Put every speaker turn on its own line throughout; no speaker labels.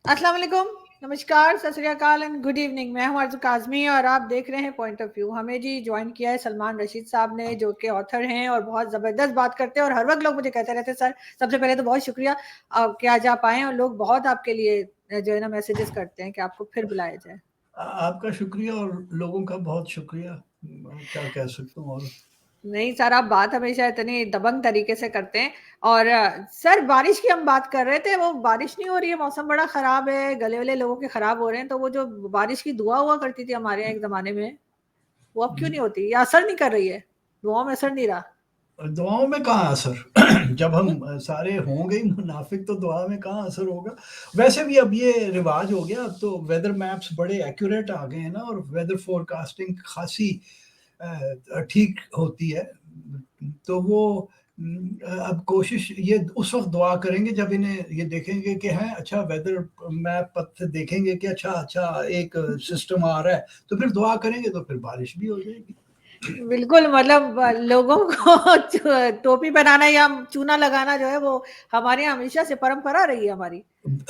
अस्सलाम वालेकुम, नमस्कार, सत श्री अकाल एंड गुड इवनिंग। मैं हूं आरज़ू काज़मी और आप देख रहे हैं पॉइंट ऑफ व्यू। हमें जी ज्वाइन किया है सलमान रशीद साहब ने, जो कि ऑथर हैं और बहुत ज़बरदस्त बात करते हैं और हर वक्त लोग मुझे कहते रहते हैं सर, सबसे पहले तो बहुत शुक्रिया कि आज आप आए और लोग बहुत आपके लिए जो है ना मैसेजेस करते हैं कि आपको फिर बुलाया जाए।
आपका शुक्रिया और लोगों का बहुत शुक्रिया। क्या कह सकता हूँ और
नहीं सर, आप बात हमेशा इतनी दबंग तरीके से करते हैं। और सर, बारिश की हम बात कर रहे थे, वो बारिश नहीं हो रही है, मौसम बड़ा खराब है, गले वाले लोगों के खराब हो रहे हैं, तो वो जो बारिश की दुआ हुआ करती थी हमारे यहाँ एक जमाने में, वो अब क्यों नहीं होती या असर नहीं कर रही है? दुआओं में असर नहीं रहा।
दुआओं में कहाँ असर जब हम सारे होंगे ही मुनाफिक तो दुआ में कहाँ असर होगा। वैसे भी अब ये रिवाज हो गया, अब तो वेदर मैप्स बड़े एक्यूरेट आ गए हैं ना, और वेदर फोरकास्टिंग खासी ठीक होती है। तो वो अब कोशिश ये उस वक्त दुआ करेंगे जब इन्हें ये देखेंगे कि है अच्छा वेदर मैप पर देखेंगे कि अच्छा अच्छा एक सिस्टम आ रहा है, तो फिर दुआ करेंगे तो फिर बारिश भी हो जाएगी।
बिल्कुल, मतलब लोगों को टोपी बनाना या चूना लगाना जो है वो हमारे यहाँ हमेशा से परंपरा रही है हमारी।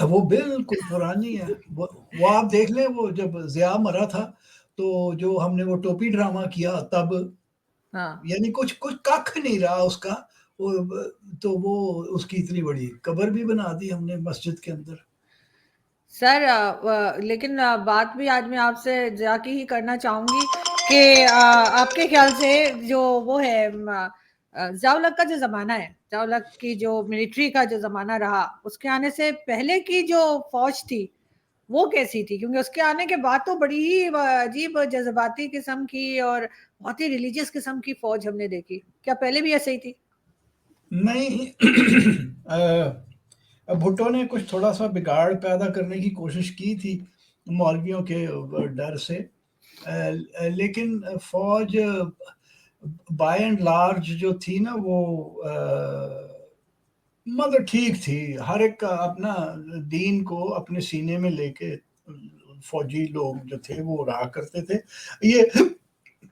वो बिल्कुल पुरानी है। वो आप देख लें, वो जब ज़िया मरा था, तो जो हमने वो टोपी ड्रामा किया तब,
हाँ।
यानी कुछ कुछ कख नहीं रहा उसका। वो तो वो उसकी इतनी बड़ी कब्र भी बना दी हमने मस्जिद के अंदर।
सर, लेकिन बात भी आज मैं आपसे जाके ही करना चाहूंगी कि आपके ख्याल से जो वो है ज़ाउलक का जो ज़माना है, ज़ाउलक की जो मिलिट्री का जो ज़माना रहा, उसके आने से पहले की जो फौज थी वो कैसी थी? क्योंकि उसके आने के बाद तो बड़ी ही अजीब जज्बाती किस्म की और बहुत ही रिलीजियस किस्म की फौज हमने देखी। क्या पहले भी ऐसे ही थी?
नहीं भुट्टो ने कुछ थोड़ा-सा बिगाड़ पैदा करने की कोशिश की थी, मौलवियों के डर से। लेकिन फ़ौज बाय एंड लार्ज जो थी ना वो मतलब ठीक थी। हर एक का अपना दीन को अपने सीने में लेके फ़ौजी लोग जो थे वो रहा करते थे। ये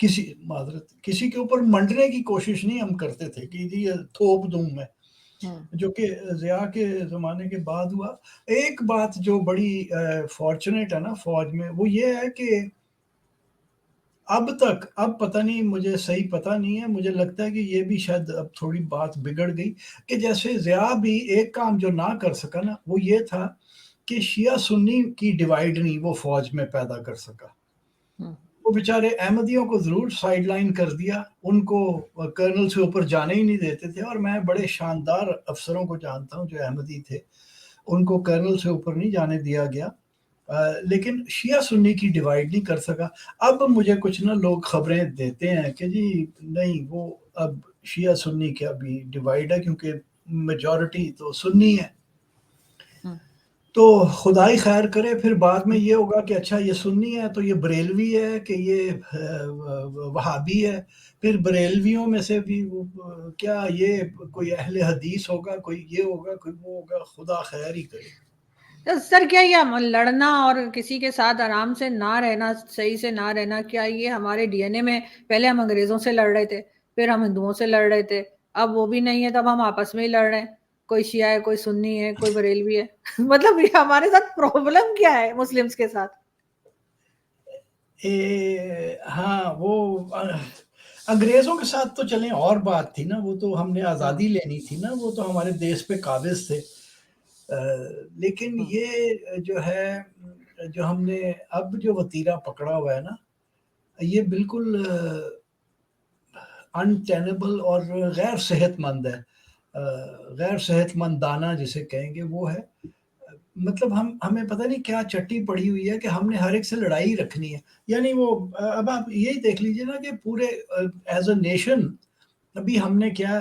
किसी के ऊपर मंडने की कोशिश नहीं हम करते थे कि जी ये थोप दूँ मैं।
हम्म।
जो कि ज़िया के ज़माने के बाद हुआ। एक बात जो बड़ी फ़ॉर्च्यूनेट है ना फ़ौज में, वो ये है कि अब तक, अब पता नहीं, मुझे सही पता नहीं है, मुझे लगता है कि ये भी शायद अब थोड़ी बात बिगड़ गई कि जैसे ज़िया भी एक काम जो ना कर सका ना, वो ये था कि शिया-सुन्नी की डिवाइड नहीं वो फ़ौज में पैदा कर सका।
हम्म।
वो बेचारे अहमदियों को ज़रूर साइडलाइन कर दिया, उनको कर्नल से ऊपर जाने ही नहीं देते थे, और मैं बड़े शानदार अफ़सरों को जानता हूँ जो अहमदी थे, उनको कर्नल से ऊपर नहीं जाने दिया गया। लेकिन शिया सुन्नी की डिवाइड नहीं कर सका। अब मुझे कुछ ना लोग खबरें देते हैं कि जी नहीं, वो अब शिया सुन्नी क्या भी डिवाइड है, क्योंकि मेजॉरिटी तो सुन्नी है।
हम्म।
तो खुदाई खैर करे, फिर बाद में ये होगा कि अच्छा ये सुन्नी है तो ये बरेलवी है कि ये वहाबी है। फिर बरेलवियों में से भी क्या ये कोई अहले हदीस होगा, कोई ये होगा, कोई वो होगा, खुदा खैर ही करे।
तो सर, क्या ये लड़ना और किसी के साथ आराम से ना रहना, सही से ना रहना, क्या ये हमारे डीएनए में? पहले हम अंग्रेजों से लड़ रहे थे, फिर हम हिंदुओं से लड़ रहे थे, अब वो भी नहीं है, तब हम आपस में ही लड़ रहे हैं। कोई शिया है, कोई सुन्नी है, कोई बरेलवी है। मतलब ये हमारे साथ प्रॉब्लम क्या है मुस्लिम्स के साथ?
हाँ, वो अंग्रेज़ों के साथ तो चलें और बात थी ना, वो तो हमने
हाँ।
आज़ादी लेनी थी ना, वो तो हमारे देश पे काबिज़ थे। लेकिन
हाँ।
ये जो है, जो हमने अब जो वतीरा पकड़ा हुआ है ना, ये बिल्कुल अनटेनेबल और गैर सेहतमंद है। गैर सेहतमंदाना जिसे कहेंगे वो है। मतलब हमें पता नहीं क्या चट्टी पड़ी हुई है कि हमने हर एक से लड़ाई रखनी है। यानी वो अब आप यही देख लीजिए ना कि पूरे एज़ अ नेशन अभी हमने क्या,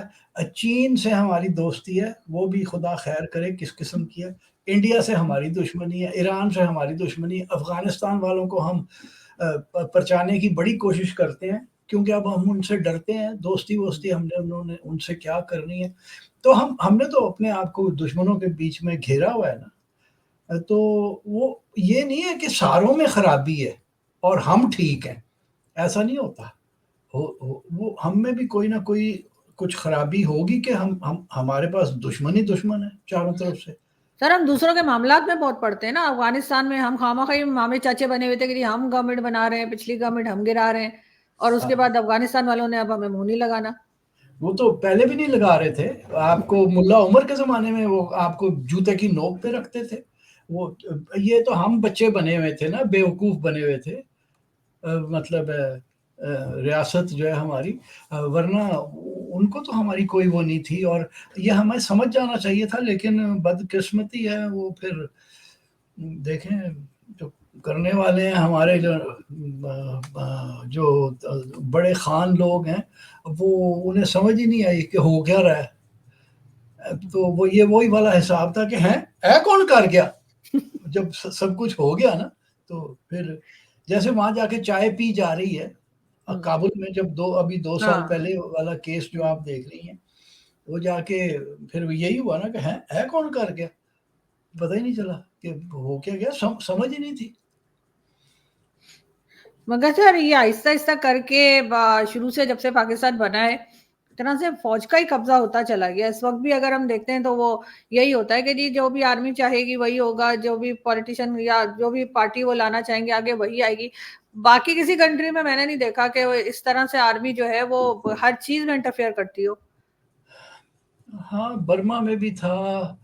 चीन से हमारी दोस्ती है, वो भी खुदा खैर करे किस किस्म की है। इंडिया से हमारी दुश्मनी है, ईरान से हमारी दुश्मनी है, अफ़गानिस्तान वालों को हम प परचाने की बड़ी कोशिश करते हैं, क्योंकि अब हम उनसे डरते हैं, दोस्ती-वोस्ती हमने उन्होंने उनसे क्या करनी है। तो हमने तो अपने आप को दुश्मनों के बीच में घेरा हुआ है ना। तो वो ये नहीं है कि सारों में खराबी है और हम ठीक हैं, ऐसा नहीं होता। हो वो हम में भी कोई ना कोई कुछ खराबी होगी कि हम हमारे पास दुश्मन ही दुश्मन है चारों तरफ से।
सर हम दूसरों के मामलात में बहुत पड़ते हैं ना। अफगानिस्तान में हम खामखा मामे चाचे बने हुए थे कि जी हम गवर्नमेंट बना रहे हैं, पिछली गवर्नमेंट हम गिरा रहे हैं, और उसके
हाँ,
बाद अफगानिस्तान वालों ने अब हमें मुंह नहीं लगाना।
वो तो पहले भी नहीं लगा रहे थे। आपको मुल्ला उमर के ज़माने में वो आपको जूते की नोक पे रखते थे। वो ये तो हम बच्चे बने हुए थे ना, बेवकूफ़ बने हुए थे। मतलब रियासत जो है हमारी, वरना उनको तो हमारी कोई वो नहीं थी, और ये हमें समझ जाना चाहिए था, लेकिन बदकिस्मती है वो फिर देखें जो करने वाले हैं हमारे जो बड़े खान लोग हैं, वो उन्हें समझ ही नहीं आई कि हो क्या रहा है। तो वो ये वही वाला हिसाब था कि हैं है कौन कर गया। जब सब कुछ हो गया ना, तो फिर जैसे वहां जाके चाय पी जा रही है
हम्म।
काबुल में, जब दो अभी 2 साल
हाँ।
पहले वाला केस जो आप देख रही हैं, वो जाके फिर यही हुआ ना कि है कौन कर गया, पता ही नहीं चला कि हो क्या गया, समझ ही नहीं थी।
मगर सर ये आहिस्ता आहिस्ता करके शुरू से जब से पाकिस्तान बना है, एक तरह से फौज का ही कब्जा होता चला गया। इस वक्त भी अगर हम देखते हैं तो वो यही होता है कि जी जो भी आर्मी चाहेगी वही होगा, जो भी पॉलिटिशियन या जो भी पार्टी वो लाना चाहेंगे आगे वही आएगी। बाकी किसी कंट्री में मैंने नहीं देखा कि वो इस तरह से आर्मी जो है वो हर चीज में इंटरफेयर करती हो।
हाँ, बर्मा में भी था,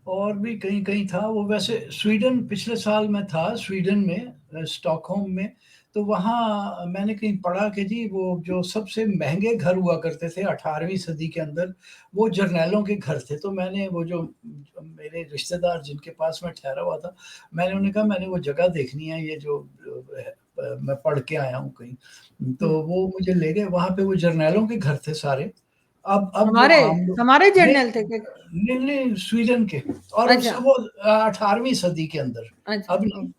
और भी कहीं-कहीं था वो। वैसे स्वीडन पिछले साल मैं था स्वीडन में, स्टॉकहोम में, तो वहाँ मैंने कहीं पढ़ा कि जी वो जो सबसे महँगे घर हुआ करते थे 18वीं सदी के अंदर, वो जरनैलों के घर थे। तो मैंने वो जो मेरे रिश्तेदार जिनके पास मैं ठहरा हुआ था, मैंने उन्हें कहा मैंने वो जगह देखनी है, ये जो मैं पढ़ के आया हूँ कहीं। तो
हम्म।
वो मुझे ले गए, वहाँ पे वो जरनैलों के घर थे सारे। अब वो
हमारे
आम लोग
हमारे
नहीं,
जर्नल थे कि?
नहीं, स्वीडन के, और
अच्छा।
वो 18वीं सदी के अंदर,
अच्छा।
अब नहीं।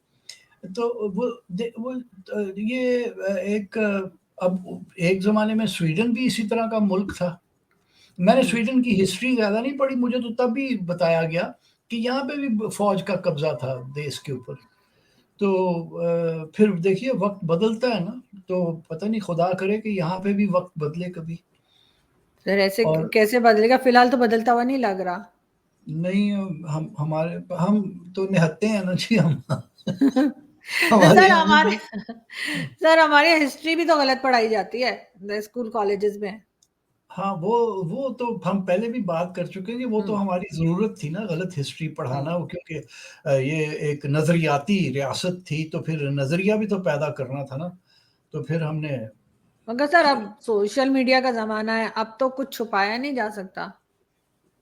तो वो ये एक अब एक ज़माने में स्वीडन भी इसी तरह का मुल्क था। मैंने
हम्म।
स्वीडन की हिस्ट्री ज़्यादा नहीं पढ़ी, मुझे तो तब भी बताया गया कि यहाँ पे भी फ़ौज का कब्ज़ा था देश के ऊपर। तो फिर देखिए वक़्त बदलता है ना, तो पता नहीं, खुदा करे कि यहाँ पे भी वक़्त बदले कभी।
सर ऐसे
और
कैसे बदलेगा? फिलहाल तो बदलता हुआ नहीं लग रहा।
नहीं, हम तो निहत्ते हैं ना जी हम। हमारे
सर
यहाँ भी
हमारे
तो
सर हमारे हिस्ट्री भी तो गलत पढ़ाई जाती है स्कूल कॉलेजेस में।
हाँ, वो तो हम पहले भी बात कर चुके हैं कि वो तो
हम्म।
हमारी ज़रूरत थी ना गलत हिस्ट्री
हम्म।
पढ़ाना, वो क्योंकि ये एक नज़रियाती रियासत थी, तो फिर नज़रिया भी तो पैदा करना था ना, तो फिर हमने
मगर सर
कि
अब सोशल मीडिया का जमाना है, अब तो कुछ छुपाया नहीं जा सकता।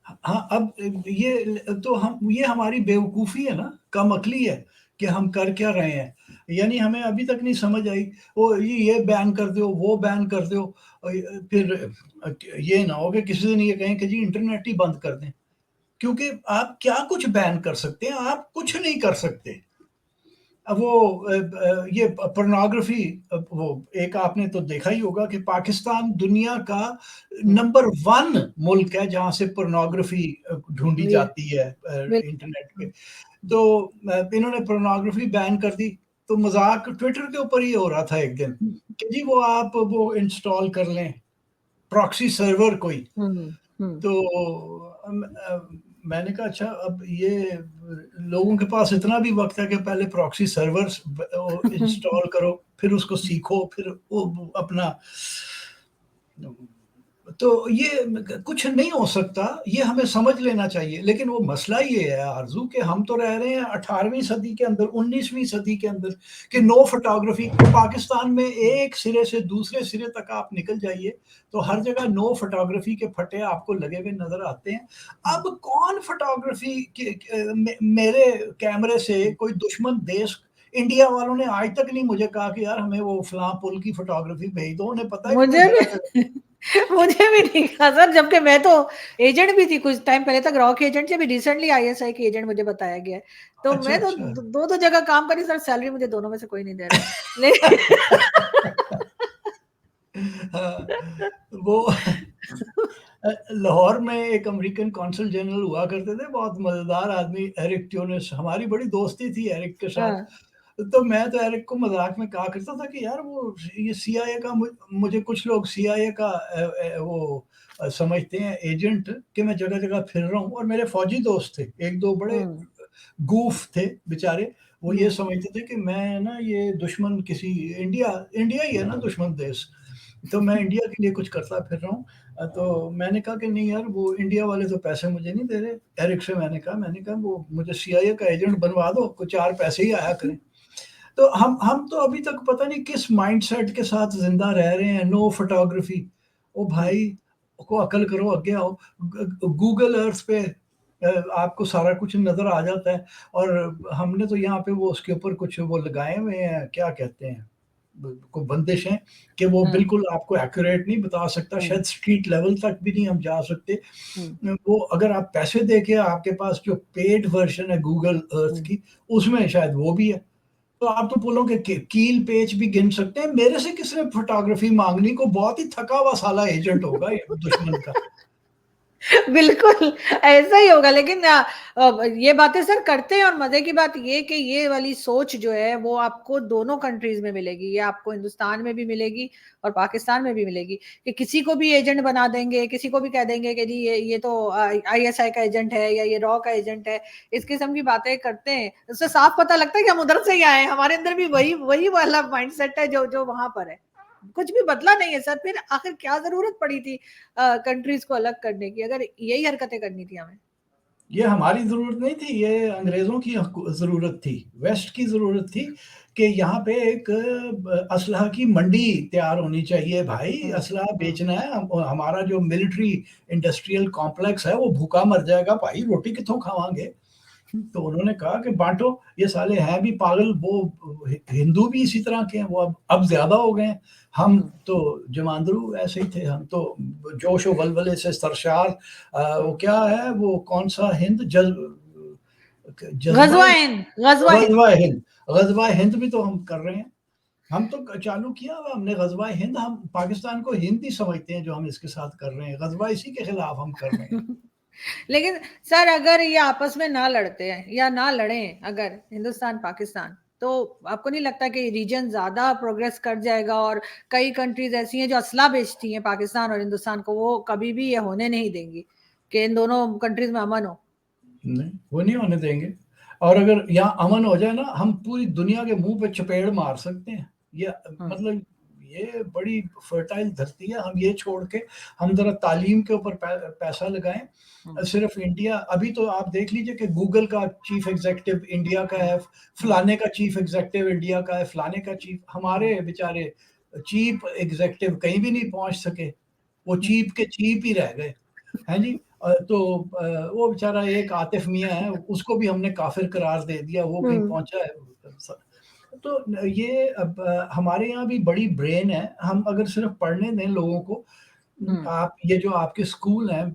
हाँ, अब ये तो हम ये हमारी बेवकूफ़ी है ना, कमअक्ली है कि हम कर क्या रहे हैं। यानी हमें अभी तक नहीं समझ आई, वो ये बैन कर दो, वो बैन कर दो, फिर ये ना हो कि किसी दिन ये कहें कि जी इंटरनेट ही बंद कर दें। क्योंकि आप क्या कुछ बैन कर सकते हैं? आप कुछ नहीं कर सकते। अब वो ये पोर्नोग्राफ़ी, वो एक आपने तो देखा ही होगा कि पाकिस्तान दुनिया का
हम्म।
नंबर 1 मुल्क है जहाँ से पोर्नोग्राफ़ी ढूँढी
ये
जाती है इंटरनेट पे।
बिल्कुल।
तो इन्होंने पोर्नोग्राफ़ी बैन कर दी, तो मज़ाक ट्विटर के ऊपर ही हो रहा था एक दिन कि जी वो आप वो इंस्टॉल कर लें, प्रॉक्सी सर्वर कोई।
हम्म। हम्म।
तो मैंने कहा अच्छा, अब ये लोगों के पास इतना भी वक़्त है कि पहले प्रॉक्सी सर्वर्स इंस्टॉल करो, फिर उसको सीखो, फिर वो अपना, तो ये कुछ नहीं हो सकता, ये हमें समझ लेना चाहिए। लेकिन वो मसला ये है आरज़ू कि हम तो रह रहे हैं 18वीं सदी के अंदर, 19वीं सदी के अंदर, कि नो फोटोग्राफी। पाकिस्तान में एक सिरे से दूसरे सिरे तक आप निकल जाइए, तो हर जगह नो फोटोग्राफी के फट्टे आपको लगे हुए नज़र आते हैं। अब कौन फोटोग्राफी मेरे कैमरे से कोई दुश्मन देश, इंडिया वालों ने आज तक नहीं मुझे कहा कि यार हमें वो फलां पुल की फोटोग्राफी भेज दो, उन्हें पता है कि मैं
मुझे भी
गलत।
मुझे भी नहीं कहा सर, जबकि मैं तो एजेंट भी थी कुछ टाइम पहले तक, रॉक एजेंट से भी रिसेंटली आईएसआई की एजेंट मुझे बताया गया है। तो
अच्छा,
मैं तो
अच्छा।
दो दो जगह काम करी सर, सैलरी मुझे दोनों में से कोई नहीं दे रहा। लेकिन
हाँ, वो लाहौर में एक अमेरिकन कॉन्सल जनरल हुआ करते थे, बहुत मज़ेदार आदमी, एरिक ट्यूनिस, हमारी बड़ी दोस्ती थी एरिक के साथ।
हाँ।
तो मैं तो एरिक को मज़ाक में कहा करता था कि यार वो ये सीआईए का मुझे कुछ लोग सीआईए का समझते हैं एजेंट, कि मैं जगह-जगह फिर रहा हूँ, और मेरे फ़ौजी दोस्त थे, 1-2 बड़े
हुँ,
गूफ थे बेचारे, वो ये
हुँ,
समझते थे कि मैं ना ये दुश्मन किसी इंडिया इंडिया ही है ना दुश्मन देश, तो मैं इंडिया के लिए कुछ करता फिर रहा हूँ। तो मैंने कहा कि नहीं यार, वो इंडिया वाले तो पैसे मुझे नहीं दे रहे। एरिक से मैंने कहा वो मुझे सीआईए का एजेंट बनवा दो, कुछ 4 पैसे ही आया करें। तो हम तो अभी तक पता नहीं किस माइंडसेट के साथ ज़िंदा रह रहे हैं, नो फोटोग्राफी। ओ
हुँ,
भाई, को अकल करो, आगे आओ। गूगल अर्थ पे आपको सारा कुछ नज़र आ जाता है, और हमने तो यहाँ पे वो उसके ऊपर कुछ वो लगाए हुए हैं, क्या कहते हैं, को बंदिश है कि वो
हुँ,
बिल्कुल आपको एक्यूरेट नहीं बता सकता,
हुँ,
शायद स्ट्रीट लेवल तक भी नहीं हम जा सकते।
हुँ,
वो अगर आप पैसे दे के, आपके पास जो पेड वर्ज़न है गूगल अर्थ
हुँ।
की, उसमें शायद वो भी है। तो आप तो बोलोगे कि कील पेच भी गिन सकते हैं। मेरे से किसने फोटोग्राफी माँगनी, को बहुत ही थका हुआ साला एजेंट होगा ये दुश्मन का।
बिल्कुल, ऐसा ही होगा लेकिन ये बातें सर करते हैं और मज़े की बात ये कि ये वाली सोच जो है वो आपको दोनों कंट्रीज़ में मिलेगी। ये आपको हिंदुस्तान में भी मिलेगी और पाकिस्तान में भी मिलेगी कि किसी को भी एजेंट बना देंगे, किसी को भी कह देंगे कि जी ये तो आईएसआई का एजेंट है या ये रॉ का एजेंट है। इस किस्म की बातें करते हैं। उससे साफ पता लगता है कि हम उधर से ही आए हैं। हमारे अंदर भी वही वही वाला माइंडसेट है जो जो वहाँ पर है। कुछ भी बदला नहीं है सर, फिर आखिर क्या ज़रूरत पड़ी थी कंट्रीज को अलग करने की, अगर यही हरकतें करनी थी हमें।
ये हमारी ज़रूरत नहीं थी, ये अंग्रेज़ों की ज़रूरत थी, वेस्ट की ज़रूरत थी कि यहाँ पे एक असलहा की मंडी तैयार होनी चाहिए भाई,
हम्म,
असलहा
हम्म,
बेचना है। हमारा जो मिलिट्री इंडस्ट्रियल कॉम्प्लेक्स है, वो भूखा मर जाएगा भाई, रोटी कित्थों खावांगे? तो उन्होंने कहा कि बाँटो, ये साले हैं भी पागल, वो हिंदू भी इसी तरह के हैं, वो अब ज़्यादा हो गए हैं। हम
हम्म,
तो जमांदरू ऐसे ही थे, हम तो जोश व वलवले से सरशार। वो
हम्म।
क्या है, वो कौन-सा हिंद, जज़्बा
गजवा हिंद, गजवा हिंद।
ग़ज़वा हिंद, ग़ज़वा हिंद भी तो हम कर रहे हैं। हम तो चालू किया हुआ हमने ग़ज़वा हिंद, हम पाकिस्तान को हिंद ही समझते हैं जो हम इसके साथ कर रहे हैं, ग़ज़वा इसी के खिलाफ हम कर रहे हैं।
लेकिन सर अगर ये आपस में ना लड़ते हैं या ना लड़े, अगर हिंदुस्तान पाकिस्तान, तो आपको नहीं लगता कि रीजन ज्यादा प्रोग्रेस कर जाएगा और कई कंट्रीज ऐसी हैं जो असला बेचती हैं पाकिस्तान और हिंदुस्तान को, वो कभी भी ये होने नहीं देंगी कि इन दोनों कंट्रीज में अमन हो।
नहीं, वो नहीं होने देंगे। और अगर यहाँ अमन हो जाए ना, हम पूरी दुनिया के मुँह पे चपेड़ मार सकते हैं। ये
हम्म,
मतलब ये बड़ी फर्टाइल धरती है, हम ये छोड़ के हम ज़रा तालीम के ऊपर पैसा लगाएँ।
हम्म,
सिर्फ़ इंडिया, अभी तो आप देख लीजिए कि गूगल का चीफ़ एग्ज़ेक्टिव इंडिया का
हम्म,
है,
हम्म,
फलाने का चीफ़ एग्ज़ेक्टिव इंडिया का है, फलाने का चीफ़,
हम्म,
हमारे बेचारे चीफ एग्ज़ेक्टिव कहीं भी नहीं पहुँच सके। वो
हम्म,
चीफ के चीफ ही रह गए। हैं जी? तो वो बेचारा एक आतिफ़ मियाँ है, उसको भी हमने काफ़िर करार दे दिया, वो कहीं
हम्म,
पहुँचा है। स तो ये अब हमारे यहाँ भी बड़ी ब्रेन है, हम अगर सिर्फ़ पढ़ने दें लोगों को।
हम्म,
आप ये जो आपके स्कूल हैं,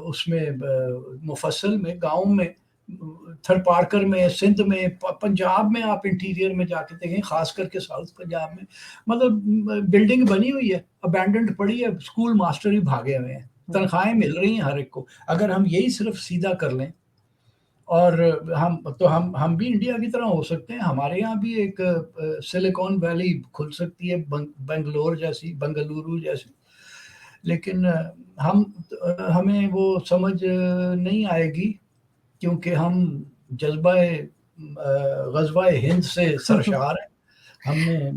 उसमें मुफ़स्सिल में, गाँव में, थरपारकर में, सिंध में, पंजाब में, आप इंटीरियर में जाके देखें, ख़ास करके साउथ पंजाब में, मतलब बिल्डिंग बनी हुई है, अबैंडन्ड पड़ी है, स्कूल मास्टर ही भागे हुए हैं,
हम्म,
तनख्वाहें मिल रही हैं हर एक को। अगर हम यही सिर्फ़ सीधा कर लें, और हम भी इंडिया की तरह हो सकते हैं। हमारे यहाँ भी एक सिलिकॉन वैली खुल सकती है, बैंगलोर जैसी, बेंगलुरु जैसी। लेकिन हमें वो समझ नहीं आएगी, क्योंकि हम ग़ज़वाए हिंद से
हम्म।
सरशार हैं। हमने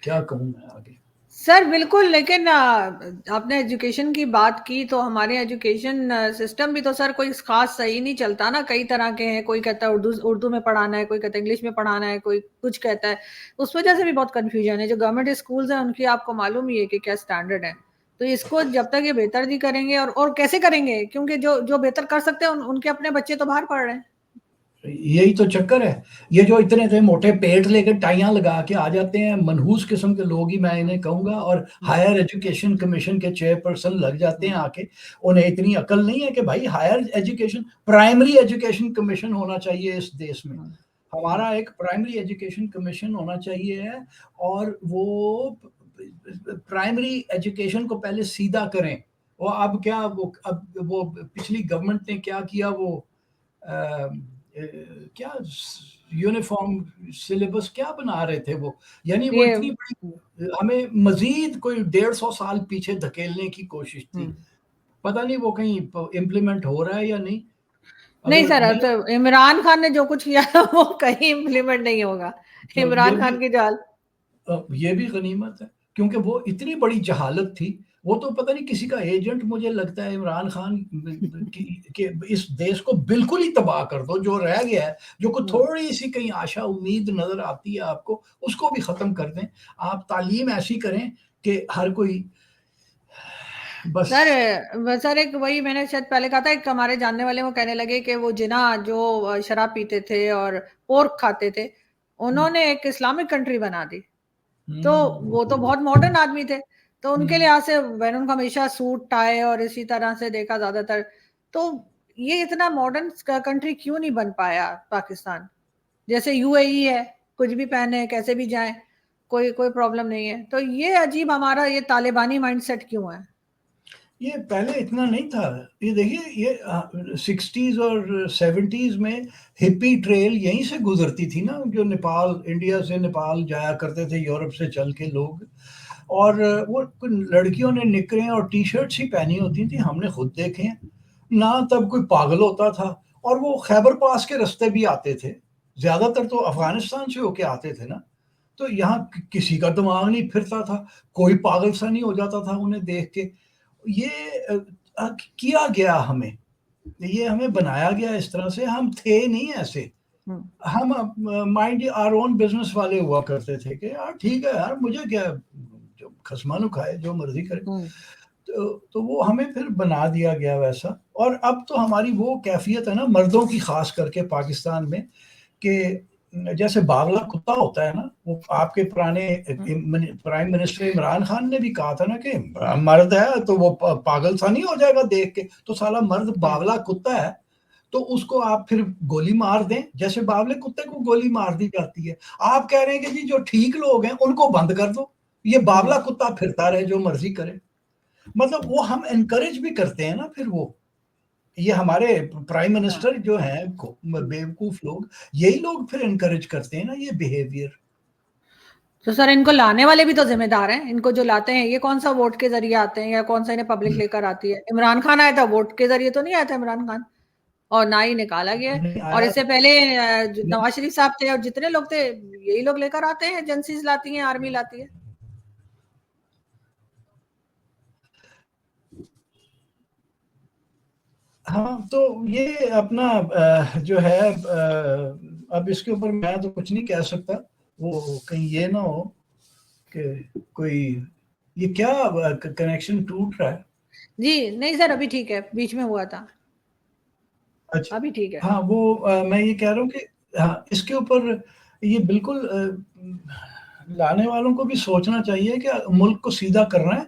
क्या कहूँ मैं आगे?
सर बिल्कुल, लेकिन आपने एजुकेशन की बात की तो हमारे एजुकेशन सिस्टम भी तो सर कोई खास सही नहीं चलता ना, कई तरह के हैं, कोई कहता है उर्दू उर्दू में पढ़ाना है, कोई कहता है इंग्लिश में पढ़ाना है, कोई कुछ कहता है। उस वजह से भी बहुत कंफ्यूजन है। जो गवर्नमेंट स्कूल्स हैं उनकी आपको मालूम ही है कि क्या स्टैंडर्ड है। तो इसको जब तक ये बेहतर नहीं करेंगे, और कैसे करेंगे, क्योंकि जो जो बेहतर कर सकते हैं उनके अपने बच्चे तो बाहर पढ़ रहे हैं।
यही तो चक्कर है। ये जो इतने मोटे पेट लेके टाइयाँ लगा के आ जाते हैं, मनहूस किस्म के लोग ही मैं इन्हें कहूँगा, और
हम्म,
हायर एजुकेशन कमीशन के चेयरपर्सन लग जाते हैं
हम्म,
आके। उन्हें इतनी अकल नहीं है कि भाई higher education, primary education commission होना चाहिए इस देश में।
हम्म, हम्म,
हमारा एक प्राइमरी एजुकेशन कमीशन होना चाहिए है, और वो प्राइमरी एजुकेशन को पहले सीधा करें। वो अब क्या, वो अब वो पिछली गवर्नमेंट ने क्या किया, वो क्या यूनिफॉर्म सिलेबस क्या बना रहे थे वो? यानी वो
ये
इतनी बड़ी हमें मज़ीद कोई 150 साल पीछे धकेलने की कोशिश थी। पता नहीं वो कहीं इम्प्लीमेंट हो रहा है या नहीं?
नहीं
अगर
सर,
नहीं
तो इमरान खान ने जो कुछ किया वो कहीं इम्प्लीमेंट नहीं होगा।
तो
इमरान खान की जाल।
ये भी गनीमत है, क्योंकि वो इतनी बड़ी जहालत थी, वो तो पता नहीं किसी का एजेंट, मुझे लगता है इमरान खान कि इस देश को बिल्कुल ही तबाह कर दो, जो रह गया है, जो कोई थोड़ी-सी कहीं आशा उम्मीद नज़र आती है आपको, उसको भी ख़त्म कर दें। आप तालीम ऐसी करें कि हर कोई बस
सर एक वही मैंने शायद पहले कहा था, एक हमारे जानने वाले वो कहने लगे कि वो जिना जो शराब पीते थे और पोर्क खाते थे, उन्होंने एक इस्लामिक कंट्री बना दी। तो वो तो बहुत मॉडर्न आदमी थे, तो उनके लिहाज से मैंने उनको हमेशा सूट टाई और इसी तरह से देखा ज्यादातर। तो ये इतना मॉडर्न कंट्री क्यों नहीं बन पाया पाकिस्तान? जैसे यूएई है, कुछ भी पहने कैसे भी जाएं, कोई कोई प्रॉब्लम नहीं है। तो ये अजीब हमारा ये तालिबानी माइंडसेट क्यों है?
ये पहले इतना नहीं था। ये देखिए, ये 60s और 70s में हिप्पी ट्रेल यहीं से गुजरती थी ना, जो नेपाल, इंडिया से नेपाल जाया करते थे यूरोप से चल के लोग, और वो लड़कियों ने निकरें और टी शर्ट्स ही पहनी होती थी, हमने खुद देखे हैं ना। तब कोई पागल होता था, और वो खैबर पास के रास्ते भी आते थे, ज्यादातर तो अफगानिस्तान से होके आते थे ना, तो यहाँ किसी का दिमाग नहीं फिरता था, कोई पागल सा नहीं हो जाता था उन्हें देख के। ये किया गया हमें, ये हमें बनाया गया इस तरह से, हम थे नहीं ऐसे। हम माइंड आवर ओन बिजनेस वाले हुआ करते थे कि यार ठीक है यार, मुझे क्या, जो खसमानू खाए, जो मर्जी करे। तो वो हमें फिर बना दिया गया वैसा। और अब तो हमारी वो कैफियत है ना, मर्दों की खास करके पाकिस्तान में, कि जैसे बावला कुत्ता होता है ना, वो आपके पुराने प्राइम मिनिस्टर इमरान खान ने भी कहा था ना कि मर्द है तो वो पागल सा नहीं हो जाएगा देख के, तो साला मर्द बावला कुत्ता है, तो उसको आप फिर गोली मार दें, जैसे बावले कुत्ते को गोली मार दी जाती है। आप कह रहे हैं कि जी जो ठीक लोग हैं उनको बंद कर दो, ये बावला कुत्ता फिरता रहे जो मर्जी करे। मतलब वो हम एनकरेज भी करते हैं ना फिर वो, ये हमारे प्राइम मिनिस्टर जो हैं बेवकूफ लोग, यही लोग फिर एनकरेज करते हैं ना ये बिहेवियर।
तो सर इनको लाने वाले भी तो जिम्मेदार हैं, इनको जो लाते हैं ये कौन सा वोट के जरिए आते हैं या कौन सा इन्हें पब्लिक लेकर आती है? इमरान खान आया था वोट के जरिए तो नहीं आया था इमरान खान, और ना ही निकाला गया है।
नहीं
और
आया,
इससे पहले नवाज शरीफ साहब थे और जितने लोग थे यही लोग लेकर आते हैं, एजेंसीज लाती हैं, आर्मी लाती है।
हाँ तो ये अपना जो है अब इसके ऊपर मैं तो कुछ नहीं कह सकता, वो कहीं ये ना हो कि कोई ये क्या कनेक्शन टूट रहा है।
जी नहीं सर, अभी ठीक है, बीच में हुआ था,
अच्छा,
अभी ठीक है।
हाँ वो मैं ये कह रहा हूँ कि हाँ इसके ऊपर ये बिल्कुल लाने वालों को भी सोचना चाहिए कि मुल्क को सीधा करना है,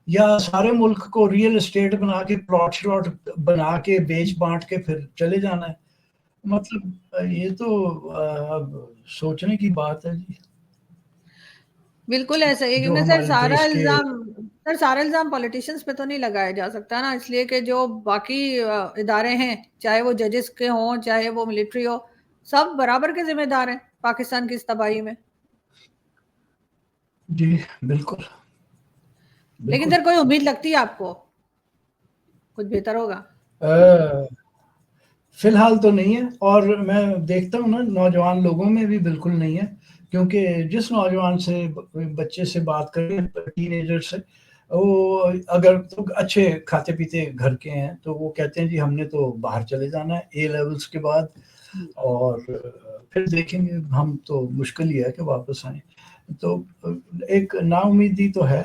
या सारे मुल्क को रियल एस्टेट बना के, प्लॉट श्लॉट बना के, बेच बांट के फिर चले जाना है। मतलब ये तो अब सोचने की बात है जी,
बिल्कुल ऐसा ही है,
जो
क्योंकि
हमारे देश के
सारा इल्जाम पॉलिटिशियंस पे तो नहीं लगाया जा सकता ना, इसलिए कि जो बाकी इदारे हैं, चाहे वो जजेस के हों चाहे वो मिलिट्री हो, सब बराबर के जिम्मेदार हैं पाकिस्तान की इस तबाही में।
जी बिल्कुल,
लेकिन
बिल्कुल।
सर कोई उम्मीद लगती है आपको कुछ बेहतर होगा?
अ, फिलहाल तो नहीं है, और मैं देखता हूँ ना नौजवान लोगों में भी बिल्कुल नहीं है, क्योंकि जिस नौजवान से बच्चे से बात करें, टीनेजर से, वो अगर तो अच्छे खाते पीते घर के हैं तो वो कहते हैं जी हमने तो बाहर चले जाना है ए लेवल्स के बाद, और फिर देखेंगे, हम तो मुश्किल ही है कि वापस आए। तो एक नाउमीदी तो है।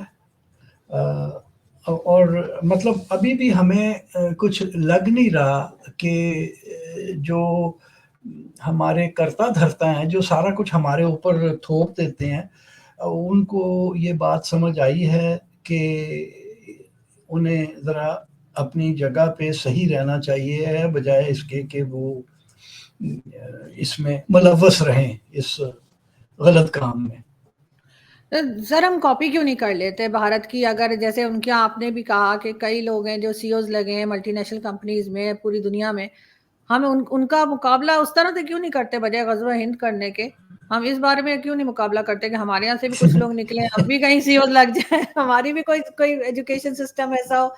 और मतलब अभी भी हमें कुछ लग नहीं रहा कि जो हमारे कर्ता धर्ता हैं, जो सारा कुछ हमारे ऊपर थोप देते हैं, उनको ये बात समझ आई है कि उन्हें ज़रा अपनी जगह पे सही रहना चाहिए, बजाय इसके कि वो इसमें मुलव्वस रहें, इस गलत काम में।
तो सर हम कॉपी क्यों नहीं कर लेते भारत की? अगर जैसे उनके आपने भी कहा कि कई लोग हैं जो सीईओज लगे हैं मल्टीनेशनल कंपनीज में पूरी दुनिया में, हम उनका मुकाबला उस तरह से क्यों नहीं करते, बजाय ग़ज़वा हिंद करने के? हम इस बारे में क्यों नहीं मुकाबला करते कि हमारे यहाँ से भी कुछ लोग निकले, हम भी कहीं सीओ लग जाए, हमारी भी कोई एजुकेशन सिस्टम ऐसा हो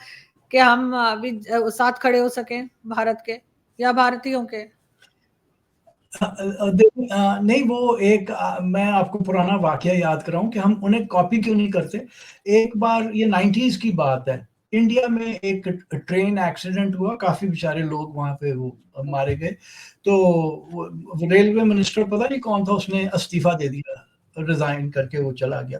कि हम भी साथ खड़े हो सकें भारत के या भारतीयों के।
देखिए नहीं वो एक मैं आपको पुराना वाक़या याद कराऊँ कि हम उन्हें कॉपी क्यों नहीं करते। एक बार ये 90s की बात है, इंडिया में एक ट्रेन एक्सीडेंट हुआ, काफ़ी बेचारे लोग वहाँ पे वो मारे गए। तो वो रेलवे मिनिस्टर पता नहीं कौन था, उसने इस्तीफ़ा दे दिया, रिज़ाइन करके वो चला गया।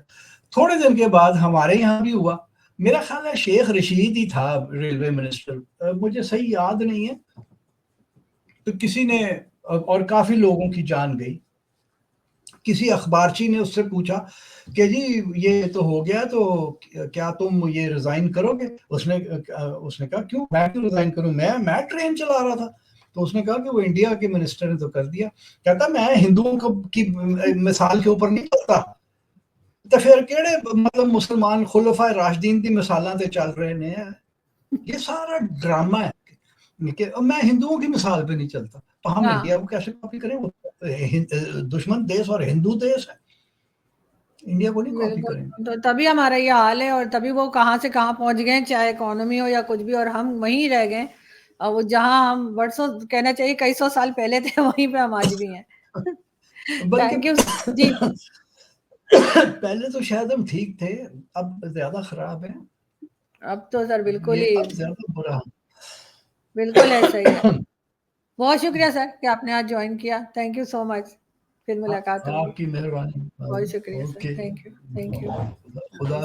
थोड़े दिन के बाद हमारे यहाँ भी हुआ, मेरा ख़्याल है शेख रशीद ही था रेलवे मिनिस्टर, मुझे सही याद नहीं है। तो किसी ने और काफ़ी लोगों की जान गई। किसी अखबारची ने उससे पूछा कि जी ये तो हो गया, तो क्या तुम ये रिज़ाइन करोगे? उसने कहा क्यों? मैं क्यों रिज़ाइन करूँ? मैं ट्रेन चला रहा था। तो उसने कहा कि वो इंडिया के मिनिस्टर ने तो कर दिया। कहता मैं हिंदुओं को की मिसाल के ऊपर नहीं चलता। तो फिर केड़े मतलब मुसलमान खुलफाए राशिदीन दी मिसालां ते चल रहे ने। ये सारा ड्रामा है कि मैं हिंदुओं की मिसाल पे नहीं चलता। तो हम
हाँ।
इंडिया को कैसे कॉपी करें? वो दुश्मन देश और हिंदू देश है। इंडिया को नहीं कॉपी
बिल्कुल,
करेंगे।
तो तभी हमारा ये हाल है और तभी वो कहाँ से कहाँ पहुँच गए, चाहे इकोनॉमी हो या कुछ भी, और हम वहीं रह गए। वो जहाँ हम वर्षों, कहना चाहिए कई सौ साल पहले थे, वहीं पे हम आज भी हैं।
बल्कि
थैंक यू। जी।
पहले तो शायद हम ठीक थे, अब ज़्यादा खराब हैं।
अब तो सर बिल्कुल
ये
ही,
अब ज़्यादा बुरा
बिल्कुल ऐसा ही है। बहुत शुक्रिया सर कि आपने आज जॉइन किया। Thank you so much. फिर मुलाकात होगी।
आपकी मेहरबानी।
बहुत शुक्रिया sir.
Okay,
thank you. Thank you.
खुदा